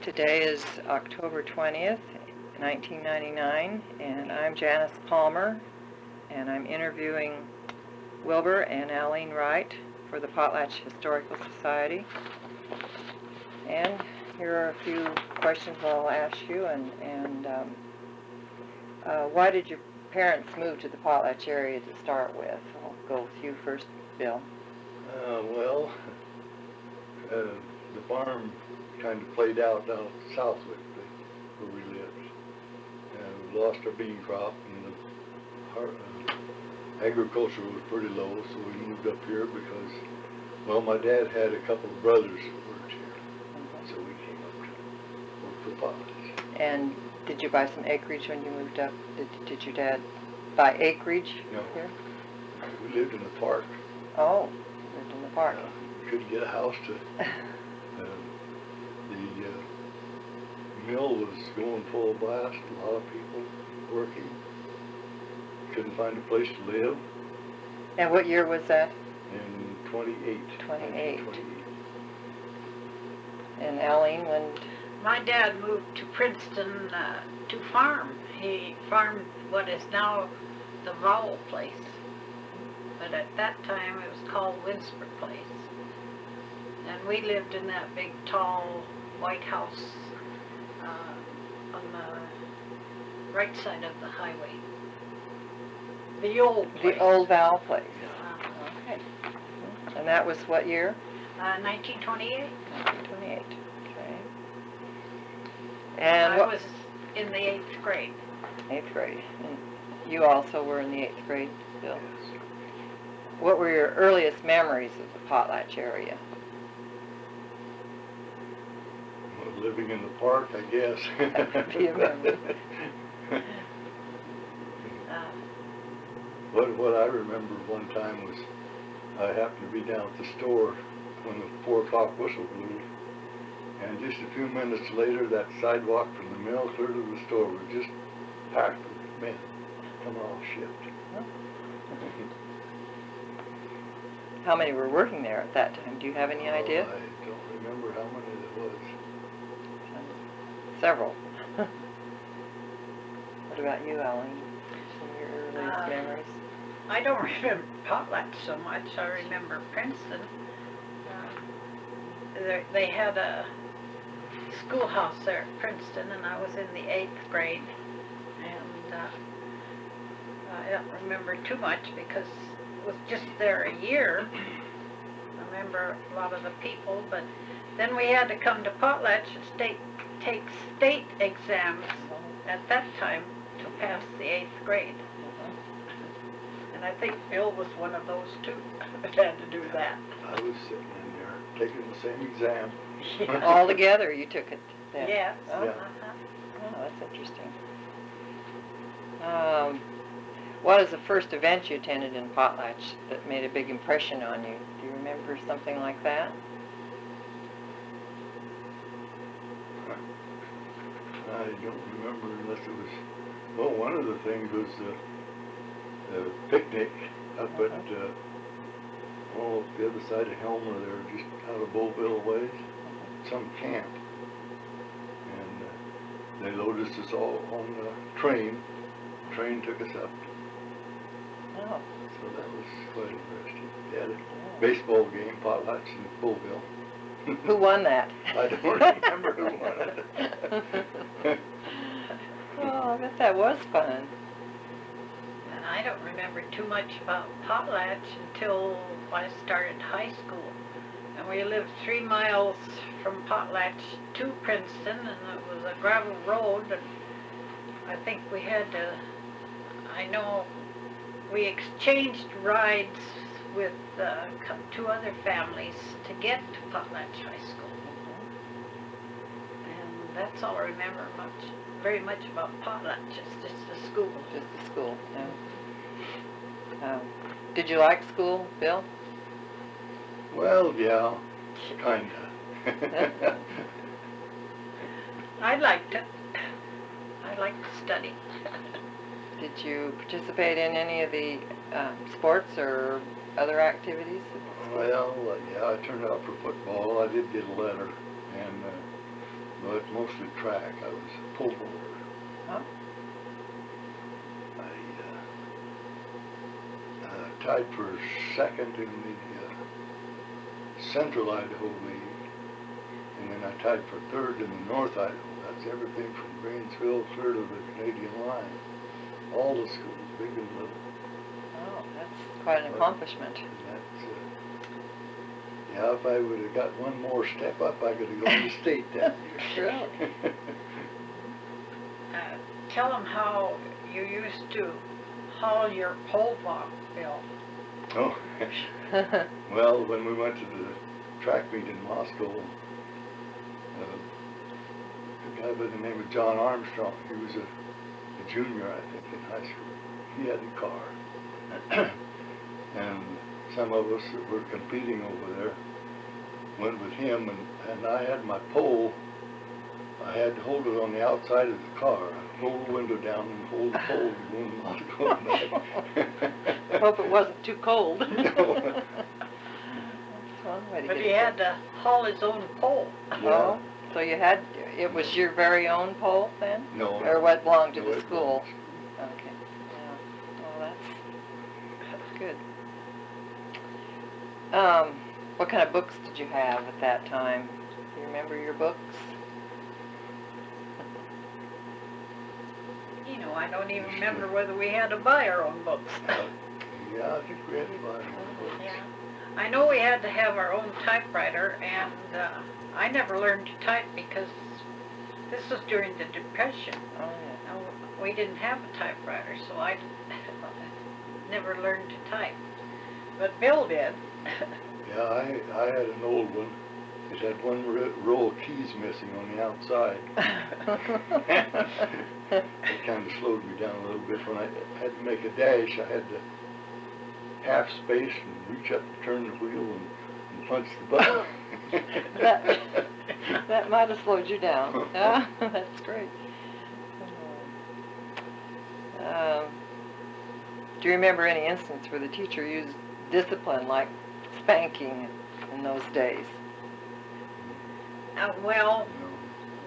Today is October 20th, 1999, and I'm Janice Palmer, and I'm interviewing Wilber and Ailene Wright for the Potlatch Historical Society. And here are a few questions I'll ask you, why did your parents move to the Potlatch area to start with? I'll go with you first, Bill. The farm kind of played out down Southwick, where we lived. We lost our bean crop, and the agriculture was pretty low, so we moved up here because, well, my dad had a couple of brothers who worked here, so we came up to work for Potlatch. And did you buy some acreage when you moved up? Did your dad buy acreage here? We lived in the park. Oh, lived in the park. Couldn't get a house to. The mill was going full blast. A lot of people working. Couldn't find a place to live. And what year was that? In 28. 28. And Ailene, when? My dad moved to Princeton to farm. He farmed what is now the Vowel place. But at that time it was called Wilber place. And we lived in that big, tall, white house on the right side of the highway. The old place. The old Vowel place. Yeah. Okay. And that was what year? 1928. 1928. Okay. And I was in the 8th grade. 8th grade. And you also were in the 8th grade, Bill? Yes. What were your earliest memories of the Potlatch area? Well, living in the park, I guess. That would be a memory. What I remember one time was I happened to be down at the store when the 4 o'clock whistle blew, and just a few minutes later that sidewalk from the mill clear to the store was just packed with men coming off shift. How many were working there at that time? Do you have any idea? I don't remember how many there was. Several. What about you, Ailene? Some of your earliest memories? I don't remember Potlatch so much. I remember Princeton. They had a schoolhouse there at Princeton, and I was in the 8th grade. And I don't remember too much because it was just there a year. I remember a lot of the people, but then we had to come to Potlatch and take state exams at that time to pass the 8th grade. And I think Bill was one of those too that had to do that. I was sitting in there taking the same exam. Yeah. All together you took it then? Yes. Oh, Yeah. Oh, that's interesting. What is the first event you attended in Potlatch that made a big impression on you? Do you remember something like that? I don't remember unless it was, well, one of the things was a picnic up at, the other side of Helmer there, just out of Beauville ways, some camp. And they loaded us all on the train. The train took us up. Oh. So that was quite interesting. They had a baseball game, Potlatch and Beauville. Who won that? I don't remember who won it. Oh, I bet that was fun. And I don't remember too much about Potlatch until I started high school. And we lived 3 miles from Potlatch to Princeton, and it was a gravel road, and I think we had to, I know we exchanged rides with 2 other families to get to Potlatch High School. And that's all I remember very much about Potlatch. It's just the school. Just the school, yeah. Did you like school, Bill? Well, yeah, kinda. I liked it. I liked to study. Did you participate in any of the sports or other activities? Well, yeah, I turned out for football. I did get a letter, and but mostly track. I was a pole vaulter. Oh. I tied for second in the Central Idaho League, and then I tied for third in the North Idaho. That's everything from Grainsville clear to the Canadian line. All the schools, big and little. Oh, that's quite an accomplishment. That's, yeah, if I would have got one more step up, I could have gone to state that year. Really? Tell them how you used to haul your pole vault, Bill. Oh, well, when we went to the track meet in Moscow, a guy by the name of John Armstrong, he was a junior, I think, in high school. He had a car. And some of us that were competing over there went with him, and I had my pole. I had to hold it on the outside of the car. I'd roll the window down and hold the pole and go in Moscow at night. I hope it wasn't too cold. No. That's one way to But get he it. had to haul his own pole. Oh, so you had, it was your very own pole then? No. Or what belonged to No, the it school? belongs. Okay, yeah, well, that's good. What kind of books did you have at that time? Do you remember your books? You know, I don't even remember whether we had to buy our own books. Yeah, I think we had to buy one. Yeah. I know we had to have our own typewriter, and I never learned to type because this was during the Depression. Oh, yeah. No, we didn't have a typewriter, so I never learned to type. But Bill did. Yeah, I had an old one. It had one row of keys missing on the outside. It kind of slowed me down a little bit. When I had to make a dash, I had to half space and reach up and turn the wheel and punch the button. that might have slowed you down. Yeah, that's great. Do you remember any instance where the teacher used discipline, like spanking, in those days? Well,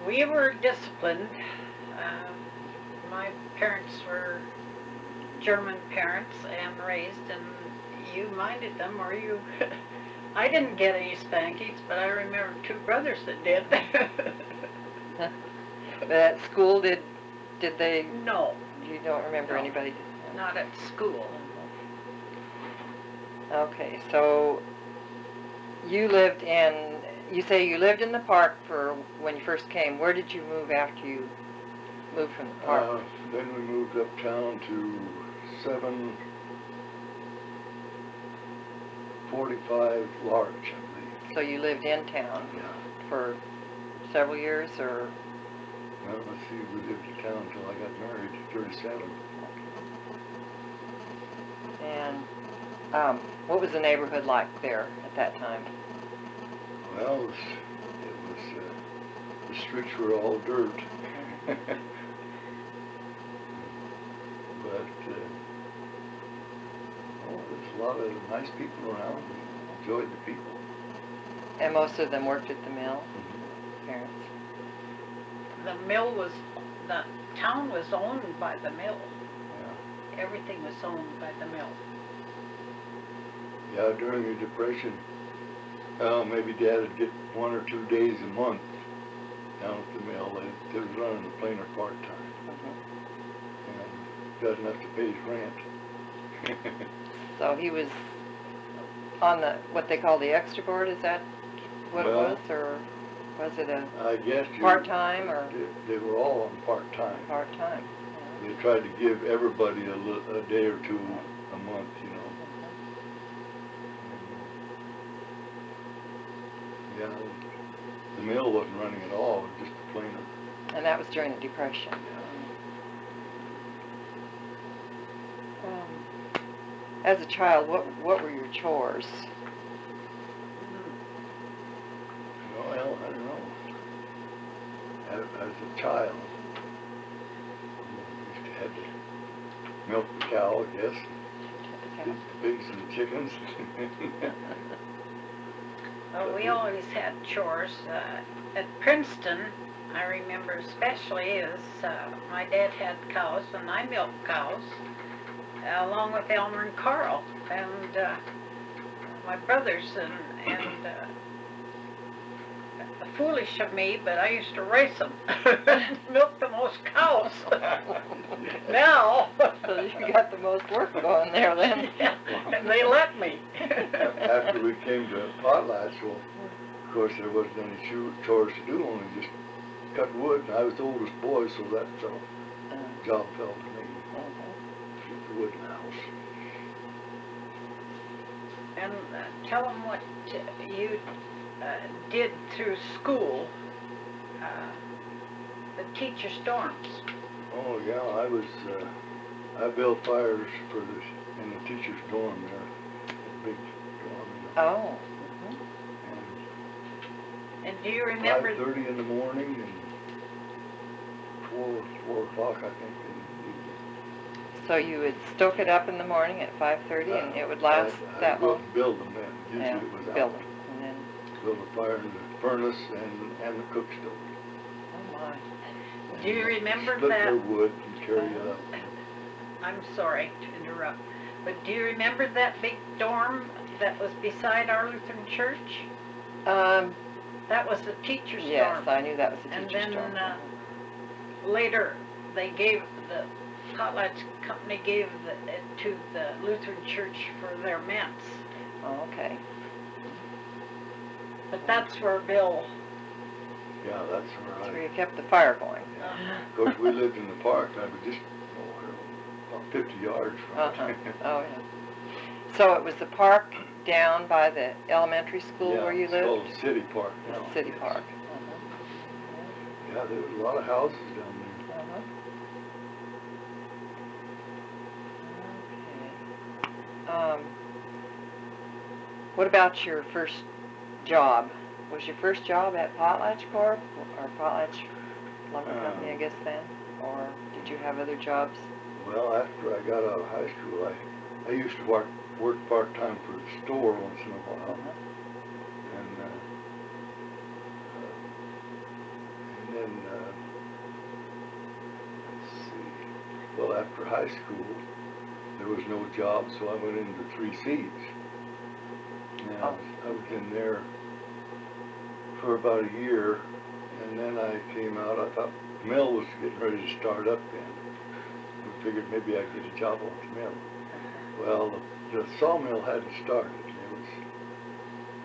we were disciplined. My parents were German parents and raised, and you minded them, or you... I didn't get any spankings, but I remember two brothers that did. But at school, did they? No. You don't remember No. anybody? Not at school. Okay, so you lived in, you say you lived in the park for when you first came. Where did you move after you moved from the park? Then we moved uptown to 745 Larch, I believe. So you lived in town Yeah. for several years, or? Well, let's see, we lived in town until I got married at 37. And what was the neighborhood like there at that time? Well, the streets were all dirt. But, there's a lot of nice people around. We enjoyed the people. And most of them worked at the mill, parents? The mill was, the town was owned by the mill. Yeah. Everything was owned by the mill. Yeah, during the Depression, maybe Dad would get 1 or 2 days a month down at the mill. They was running the planer part-time. And got enough to pay his rent. So he was on the, what they call the extra board, is that what it Well, was, or was it a I guess part-time, or they were all on part-time. part-time? They tried to give everybody a day or two a month, you know. Yeah, the mill wasn't running at all, it was just a planer. And that was during the Depression. As a child, what were your chores? Well, I don't know. As a child, we used to have to milk the cow, I guess, feed the pigs and the chickens. Well, we always had chores. At Princeton, I remember especially is my dad had cows and I milked cows along with Elmer and Carl and my brothers and foolish of me, but I used to race them, milk the most cows. Now, So you got the most work going there then. yeah, and they let me. After we came to Potlatch, well, of course there wasn't any chores to do, only just cut wood, and I was the oldest boy, so that job fell to me. Keep the wood in the house. And tell them what you did through school, the teacher's dorms. Oh yeah, I built fires in the teacher's dorm there, a big dorm. Oh. And do you remember? 5:30 in the morning and 4 o'clock, I think, in the evening. So you would stoke it up in the morning at 5:30 and it would last that long? I'd build them then. Usually it was build out. them. And then, Build a fire in the furnace and the cook stove. oh my. Do you remember Split that? their wood and carry it up. I'm sorry to interrupt, but do you remember that big dorm that was beside our Lutheran church? That was the teacher's dorm. Yes, I knew that was the And teacher's then dorm. later, they gave the Potlatch company gave it to the Lutheran church for their manse. Oh, okay. But that's where Bill. Yeah, that's So where you kept the fire going. Of course, we lived in the park, and I was just about 50 yards from it. Oh, yeah. So it was the park down by the elementary school where you lived? Yeah, it's called City Park now. City yes. Park. Yeah, there was a lot of houses down there. Okay. What about your first job? Was your first job at Potlatch Corp or Potlatch Lumber Company, I guess then? Or did you have other jobs? Well, after I got out of high school, I used to work part-time for the store once in a while. And then, let's see, well, after high school, there was no job, so I went into 3 Seeds. Now, I was in there for about a year, and then I came out. I thought the mill was getting ready to start up then. I figured maybe I'd get a job on the mill. Well, the sawmill hadn't started.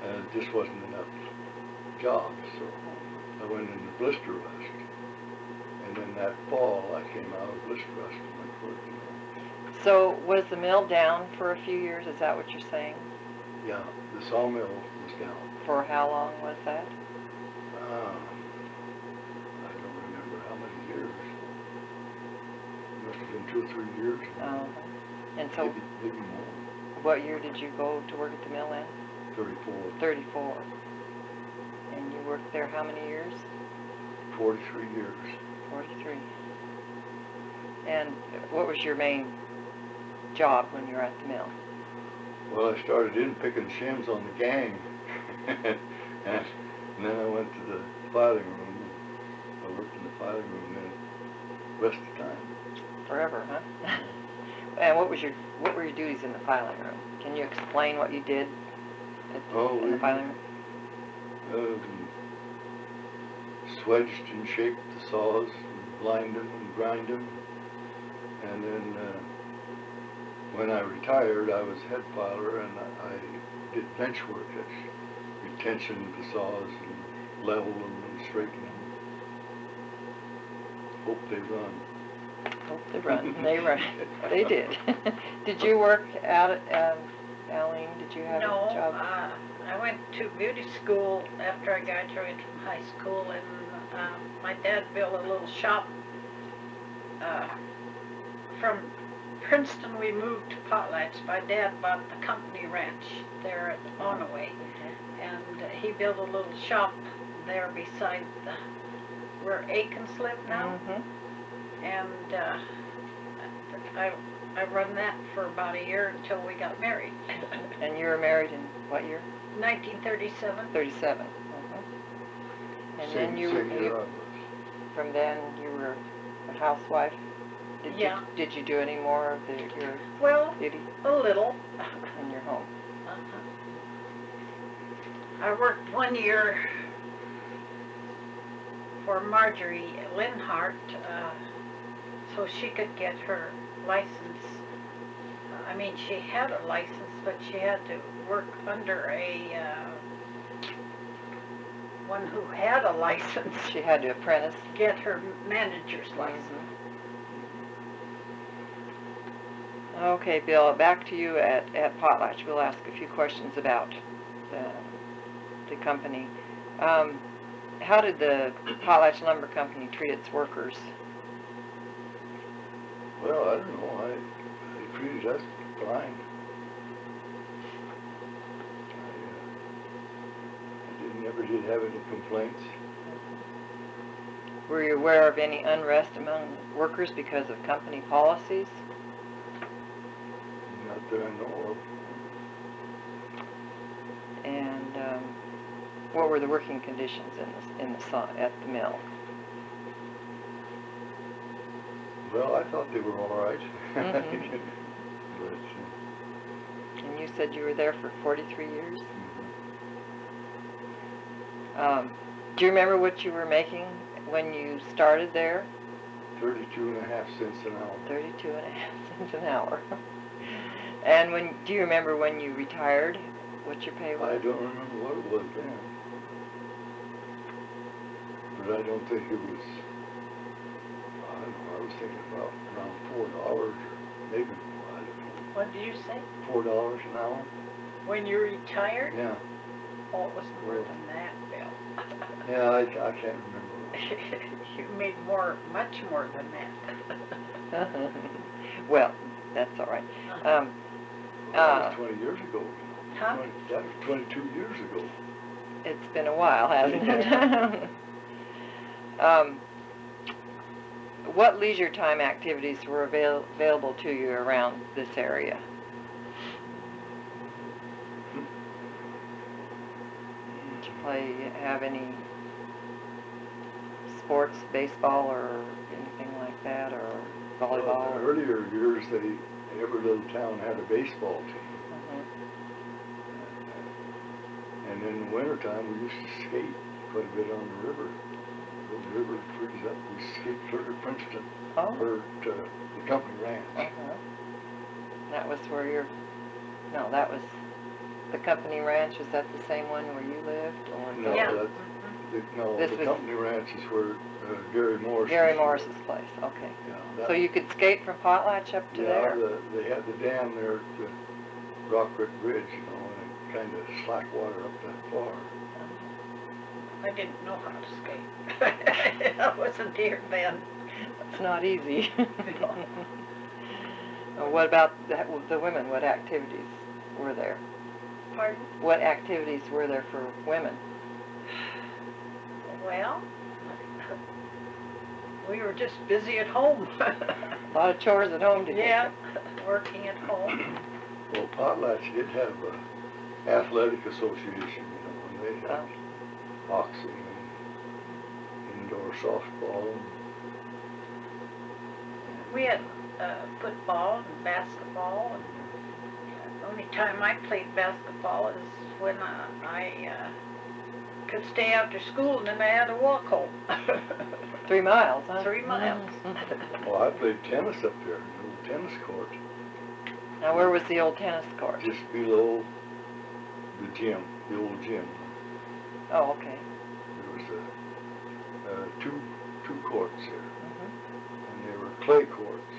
It just wasn't enough jobs, so I went into blister rust. And then that fall, I came out of blister rust and went to work. So was the mill down for a few years? Is that what you're saying? Yeah, the sawmill was down. For how long was that? I don't remember how many years. It must have been 2 or 3 years. And so Maybe more. what year did you go to work at the mill in? 34. 34. And you worked there how many years? 43 years. 43. And what was your main job when you were at the mill? Well, I started in picking shims on the gang. and then I went to the filing room. I worked in the filing room then the rest of the time. Forever, huh? And what were your duties in the filing room? Can you explain what you did in the filing room? Swedged and shaped the saws, and lined them and grind them. And then when I retired, I was head filer, and I did bench work. That's retention the saws and level them and straighten them. Hope they run. Hope they run. They run. They did. Did you work out at Ailene? Did you have a job? No, I went to beauty school after I graduated from high school, and my dad built a little shop. From Princeton, we moved to Potlatch. My dad bought the company ranch there at Onaway, and he built a little shop there beside where Aikens live now. And I run that for about a year until we got married. And you were married in what year? 1937. 37. And then Same year I was. from then you were a housewife? Yeah. Did you do any more of your Well, duty a little. in your home? I worked 1 year for Marjorie Linhart, so she could get her license. I mean, she had a license, but she had to work under a one who had a license. She had to apprentice. Get her manager's license. Okay, Bill, back to you at Potlatch. We'll ask a few questions about the company. How did the Potlatch Lumber Company treat its workers? Well, I don't know, they treated us fine. I never did have any complaints. Were you aware of any unrest among workers because of company policies? Not that I know of. And what were the working conditions in the sun at the mill? Well, I thought they were all right. Mhm. But, And you said you were there for 43 years? Do you remember what you were making when you started there? 32.5 cents an hour. 32.5 cents an hour. And do you remember when you retired, what your pay was? I don't remember what it was then. But I don't think it was, I don't know, I was thinking about around $4 or maybe more, I don't know. What did you say? $4 an hour? When you retired? Yeah. Oh, it was more than that, Bill. Yeah, I can't remember. You made much more than that. Well, that's all right. That was 20 years ago. Huh? That was 22 years ago. It's been a while, hasn't it? What leisure time activities were available to you around this area? Did you have any sports, baseball or anything like that, or volleyball? Well, in the earlier years, every little town had a baseball team. And in the wintertime, we used to skate quite a bit on the river. The river frees up, we skate clear to Princeton, Oh. or to the company ranch. That was where that was the company ranch. Was that the same one where you lived? Or No, Yeah. This the was- company ranch is where Gary Morris. Gary Morris's place, okay. Yeah, So you could skate from Potlatch up to there? They had the dam there at the Rock Creek Bridge, and it kind of slack water up that far. I didn't know how to skate. I wasn't here then. It's not easy. What about the women? What activities were there? Pardon? What activities were there for women? Well, we were just busy at home. A lot of chores at home, did you? Yeah, working at home. Well, Potlatch did have an athletic association, and they had boxing and indoor softball. We had football and basketball. And the only time I played basketball is when I could stay after school and then I had to walk home. 3 miles, huh? 3 miles. Well, I played tennis up there, the old tennis court, Now, where was the old tennis court? just below the gym, the old gym. Oh, okay. There was two courts there, and they were clay courts.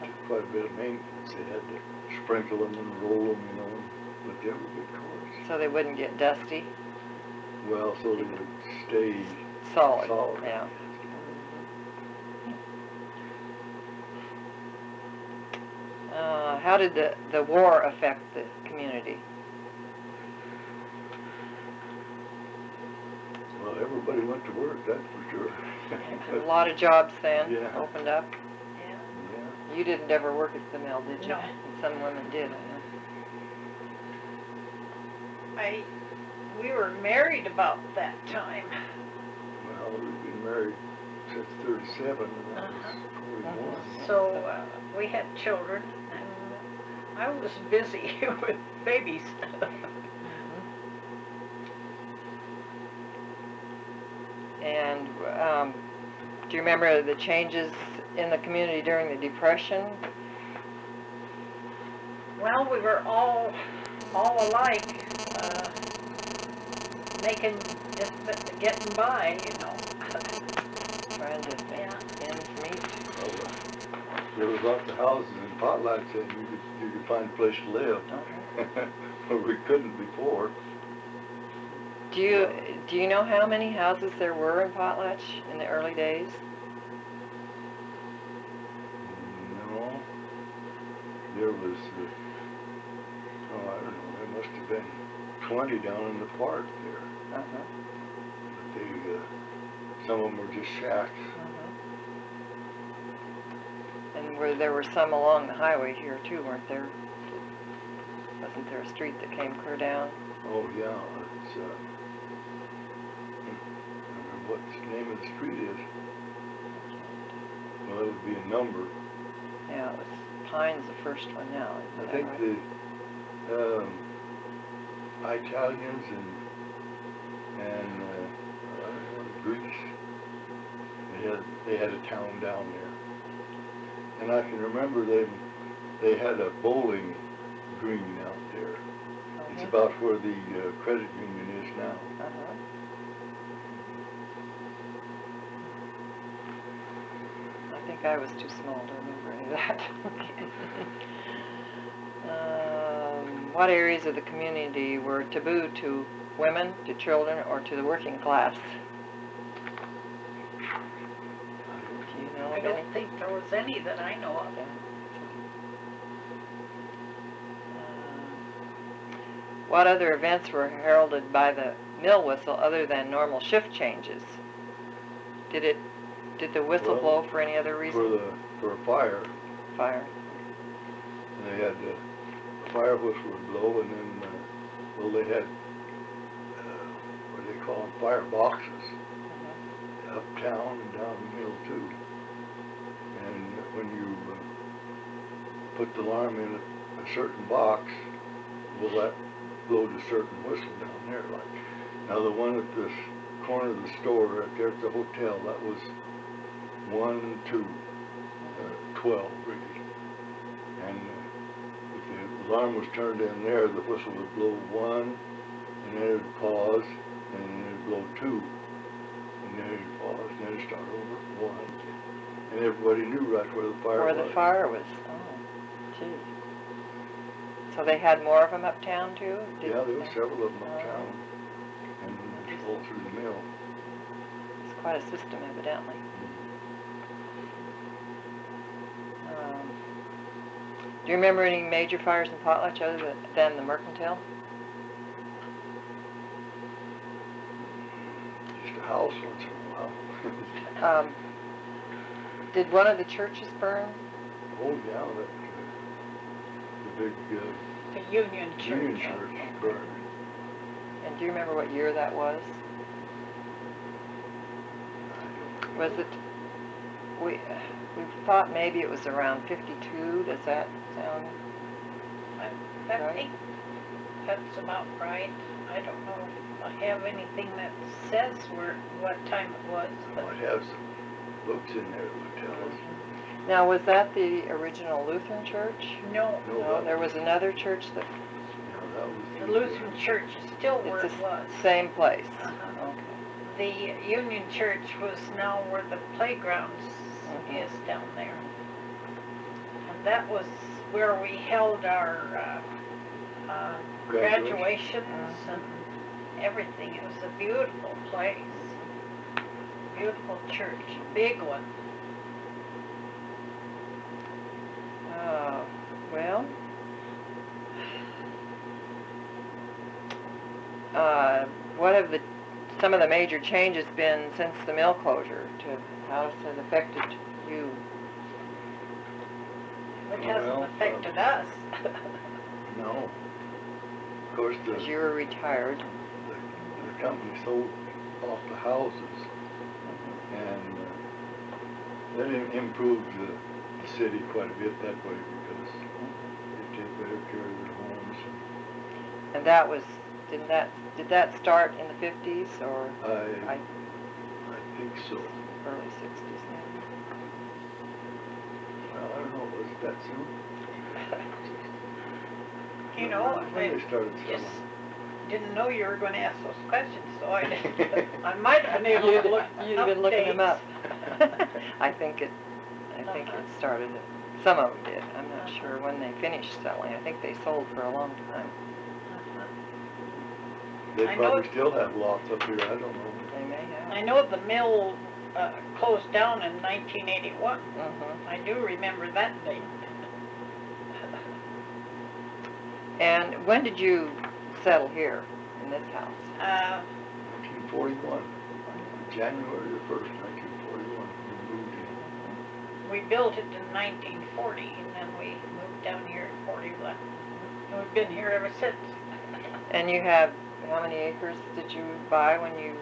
Took quite a bit of maintenance. They had to sprinkle them and roll them, but they were good courts. So they wouldn't get dusty? Well, so they would stay Solid. solid. Yeah. How did the war affect the community? Well, everybody went to work, that's for sure. A lot of jobs then Yeah. opened up. Yeah. Yeah. You didn't ever work at the mill, did you? No. And some women did, I know. We were married about that time. Well, we've been married since 37, and I was 41. So we had children, and I was busy with babies. And do you remember the changes in the community during the Depression? Well, we were all alike, getting by, you know. Trying to Yeah. ends meet. There was lots of houses in Potlatch that you could find a place to live, where we couldn't before. Do you know how many houses there were in Potlatch in the early days? No, there was, I don't know, there must have been 20 down in the park there. Uh-huh. But they, some of them were just shacks. And there were some along the highway here too, weren't there? Wasn't there a street that came clear down? Oh yeah, it's, I don't remember what the name of the street is. Well, it would be a number. Yeah, it was Pine's the first one now. I Is think that right? the Italians and Greeks, they had a town down there. And I can remember they had a bowling green out there. It's about where the credit union is now. Uh-huh. I think I was too small to remember any of that. What areas of the community were taboo to women, to children, or to the working class? Do you know I of don't any? think there was any that I know of. What other events were heralded by the mill whistle other than normal shift changes? Did the whistle blow for any other reason? For a fire. Fire. And they had the fire whistle would blow, and then they had what do they call them, fire boxes, uptown and down the mill too. And when you put the alarm in a certain box, well, that blowed a certain whistle down there. Like now, the one at the corner of the store right there at the hotel, that was 1, 2, 12 really. And if the alarm was turned in there, the whistle would blow 1, and then it would pause, and then it would blow 2, and then it would pause, and then it would start over 1. And everybody knew right where the fire was. Where the fire was. Oh, gee. So they had more of them uptown too? Yeah, there were several of them uptown, and all through the mill. It's quite a system, evidently. Do you remember any major fires in Potlatch other than the Mercantile? Just a house once in a while. Did one of the churches burn? Oh yeah, the big The Union Church. Union Church burned. And do you remember what year that was? Was it, we thought maybe it was around 52, does that sound I right? think that's about right. I don't know if I have anything that says what time it was, but It has books in there that would tell us. Now, was that the original Lutheran church? no. No, there was another church that, Yeah, that was The Lutheran Church is still where it's it the was. same place. Uh-huh. Okay. The Union Church was now where the playgrounds Mhm. is down there. And that was where we held our graduations and everything. It was a beautiful place. Beautiful church, big one. Well, what have some of the major changes been since the mill closure? How has it affected you? It hasn't Well, affected us. No. Of course, Because you were retired. the company sold off the houses, and That improved the city quite a bit that way because they take better care of their homes. And that was, did that start in the 50s or I think so. early 60s maybe? Well, I don't know, was it that soon? You know, When I they started just selling. didn't know you were going to ask those questions, so I might have been able to look You'd have been looking them up. dates. I think it started, some of them did. I'm not sure when they finished selling. I think they sold for a long time. They I know probably it- still have lots up here, I don't know. They may have. I know the mill closed down in 1981. Mhm. I do remember that date. And when did you settle here in this house? 1941, January the 1st, 1941, we moved in. We built it in 1940, and then we moved down here in 41. And we've been here ever since. And you have, how many acres did you buy when you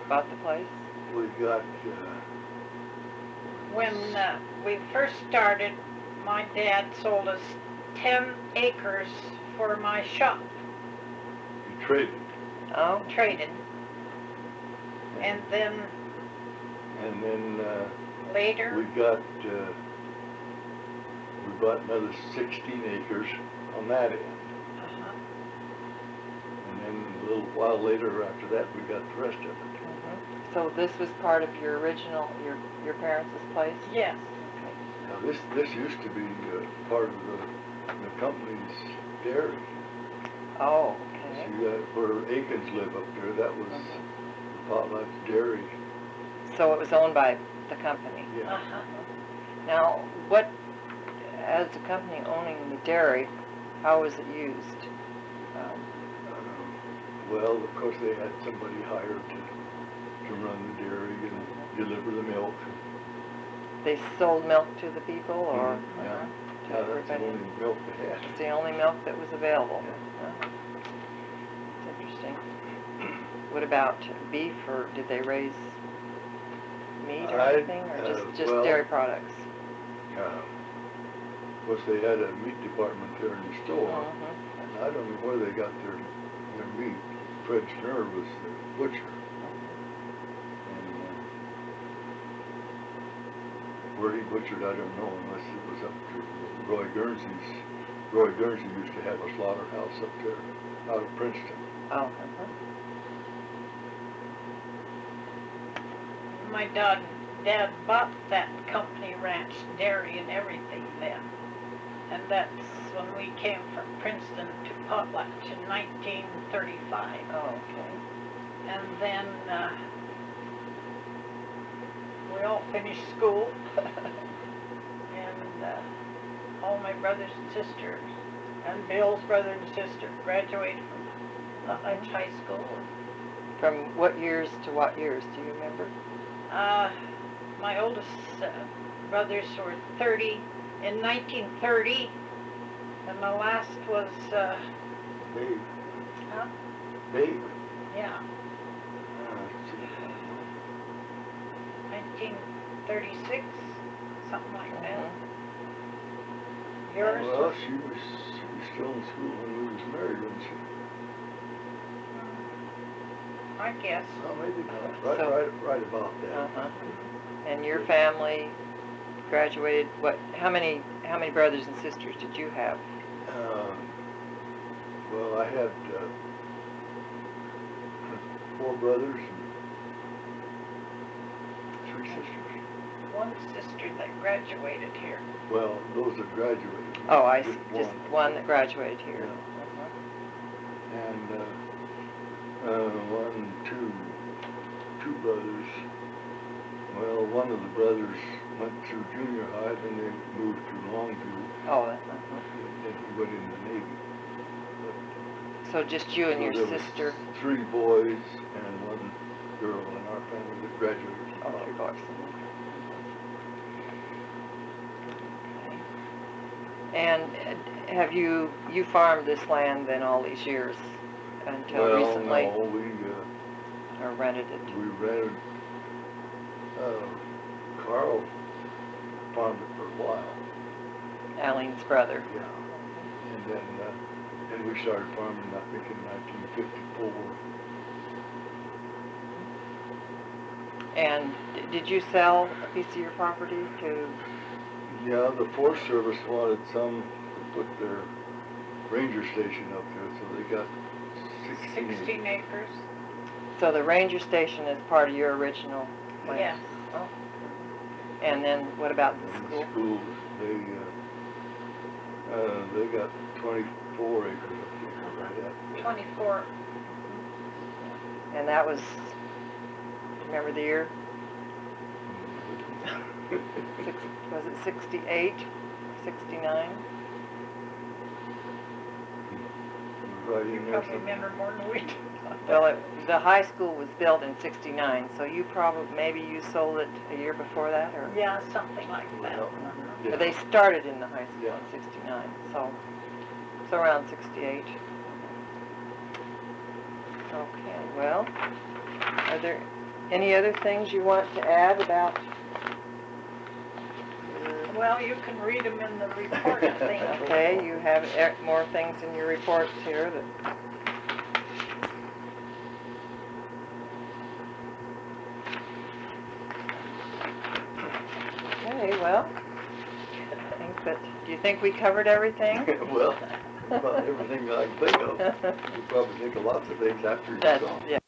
bought the place? We got, When we first started, my dad sold us 10 acres for my shop, we traded. Oh, traded. And then And then later, we got, we bought another 16 acres on that end. uh-huh, And then a little while later after that, we got the rest of it. mhm. So this was part of your original, your parents' place? yes, Now this used to be part of the company's dairy. Oh, okay. See, where Aikens live up there, that was Mhm. the Potlatch Dairy. So it was owned by the company? Yeah. uh-huh. Now, what, as a company owning the dairy, how was it used? Well, of course, they had somebody hired to run the dairy and deliver the milk. They sold milk to the people, or? Mhm, yeah. To Yeah, that's the everybody? only milk they had. It's the only milk that was available? Yeah. Uh-huh. It's interesting. What about beef, or did they raise meat or anything, or just well, dairy products? Of course, they had a meat department there in the store. Mhm. And I don't know where they got their meat. Fred Schnurr was the butcher. And where he butchered, I don't know, unless it was up to Roy Guernsey's. Roy Guernsey used to have a slaughterhouse up there out of Princeton. Oh, uh-huh. My dad bought that company ranch dairy and everything then. And that's when we came from Princeton to Potlatch in 1935. Oh, okay. And then we all finished school. And all my brothers and sisters, and Bill's brother and sister graduated from Potlatch High School. From what years to what years, do you remember? My oldest brothers were 30 in 1930, and the last was, Babe. huh? Babe. Yeah, Let's see. 1936, something like that. Mhm. Yours Well, was, she was still in school when we was married, wasn't she? I guess, Well, maybe not. So- Right about that. Uh-huh. And your family graduated, how many brothers and sisters did you have? Well, I had 4 brothers and 3 sisters. one sister that graduated here. Well, those that graduated. Oh, I see, just one that graduated here. Yeah. Uh-huh. And two brothers. Well, one of the brothers went through junior high, then they moved to Longview, Oh, uh-huh. then he went in the Navy. So just you and So your there was sister? 3 boys and 1 girl in our family that graduated. Oh, 3 boys. Okay. And have you farmed this land then all these years until Well, recently? no, Or rented it? we rented, Carl farmed it for a while. Aileen's brother. Yeah. And then we started farming, I think, in 1954. And did you sell a piece of your property to, Yeah, the Forest Service wanted some to put their ranger station up there, so they got 16 acres. so the ranger station is part of your original plan? Yes. Oh. And then what about the And school? the schools, they got 24 acres, I think, right at. 24. And that was, remember the year? Was it 68, 69? Right You in there. probably remember more than we do. Well, the high school was built in 69, so you probably, maybe you sold it a year before that, or? Yeah, something like that. Well, yeah. But they started in the high school Yeah. in 69, so around 68. Okay, well, are there any other things you want to add about your... Well, you can read them in the report, I think. Okay, you have more things in your reports here that... Okay, well, I think that, do you think we covered everything? Well, about everything I can think of. You probably think of lots of things after you're That's, gone. yeah.